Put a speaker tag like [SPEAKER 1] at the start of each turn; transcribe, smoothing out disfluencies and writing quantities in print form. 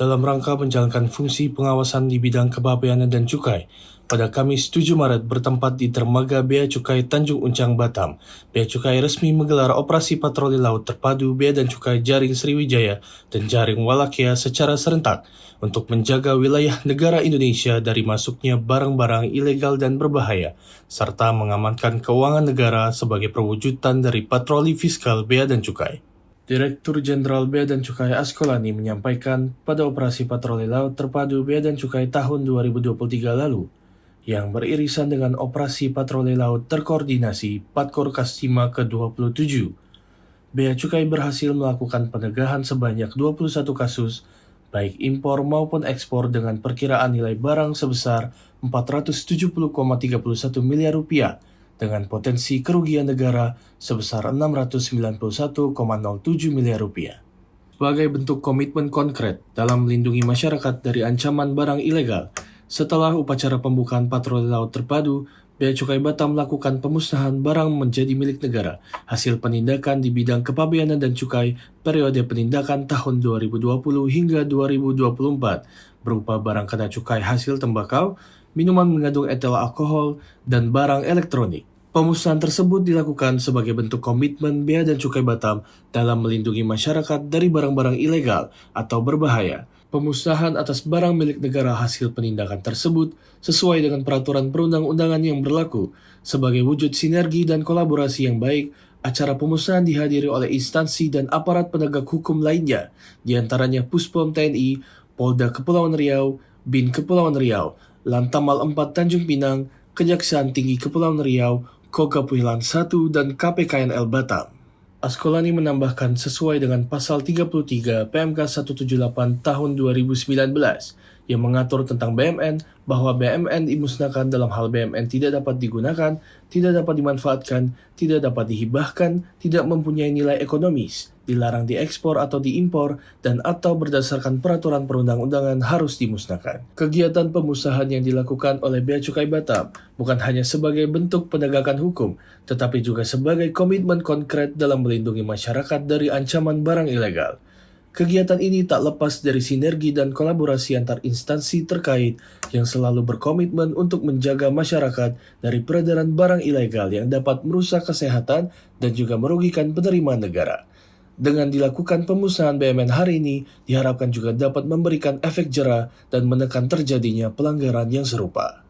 [SPEAKER 1] dalam rangka menjalankan fungsi pengawasan di bidang kepabeanan dan cukai. Pada Kamis 7 Maret bertempat di Dermaga Bea Cukai Tanjung Uncang, Batam, Bea Cukai resmi menggelar operasi patroli laut terpadu Bea dan Cukai Jaring Sriwijaya dan Jaring Walakia secara serentak untuk menjaga wilayah negara Indonesia dari masuknya barang-barang ilegal dan berbahaya, serta mengamankan keuangan negara sebagai perwujudan dari patroli fiskal Bea dan Cukai. Direktur Jenderal Bea dan Cukai Askolani menyampaikan pada operasi patroli laut terpadu Bea dan Cukai tahun 2023 lalu, yang beririsan dengan operasi patroli laut terkoordinasi Patkor Kastima ke-27. Bea Cukai berhasil melakukan penegahan sebanyak 21 kasus, baik impor maupun ekspor dengan perkiraan nilai barang sebesar 470,31 miliar rupiah, dengan potensi kerugian negara sebesar 691,07 miliar rupiah. Sebagai bentuk komitmen konkret dalam melindungi masyarakat dari ancaman barang ilegal, setelah upacara pembukaan patroli laut terpadu, Bea Cukai Batam melakukan pemusnahan barang menjadi milik negara hasil penindakan di bidang kepabeanan dan cukai periode penindakan tahun 2020 hingga 2024 berupa barang kena cukai hasil tembakau, minuman mengandung etil alkohol, dan barang elektronik. Pemusnahan tersebut dilakukan sebagai bentuk komitmen Bea dan Cukai Batam dalam melindungi masyarakat dari barang-barang ilegal atau berbahaya. Pemusnahan atas barang milik negara hasil penindakan tersebut sesuai dengan peraturan perundang-undangan yang berlaku. Sebagai wujud sinergi dan kolaborasi yang baik, acara pemusnahan dihadiri oleh instansi dan aparat penegak hukum lainnya, diantaranya Puspom TNI, Polda Kepulauan Riau, BIN Kepulauan Riau, Lantamal 4 Tanjung Pinang, Kejaksaan Tinggi Kepulauan Riau, Kogapuilan 1, dan KPKNL Batam. Askolani menambahkan sesuai dengan pasal 33 PMK 178 tahun 2019 yang mengatur tentang BMN bahwa BMN dimusnahkan dalam hal BMN tidak dapat digunakan, tidak dapat dimanfaatkan, tidak dapat dihibahkan, tidak mempunyai nilai ekonomis, dilarang diekspor atau diimpor, dan atau berdasarkan peraturan perundang-undangan harus dimusnahkan. Kegiatan pemusnahan yang dilakukan oleh Bea Cukai Batam bukan hanya sebagai bentuk penegakan hukum, tetapi juga sebagai komitmen konkret dalam melindungi masyarakat dari ancaman barang ilegal. Kegiatan ini tak lepas dari sinergi dan kolaborasi antar instansi terkait yang selalu berkomitmen untuk menjaga masyarakat dari peredaran barang ilegal yang dapat merusak kesehatan dan juga merugikan penerimaan negara. Dengan dilakukan pemusnahan BMN hari ini, diharapkan juga dapat memberikan efek jera dan menekan terjadinya pelanggaran yang serupa.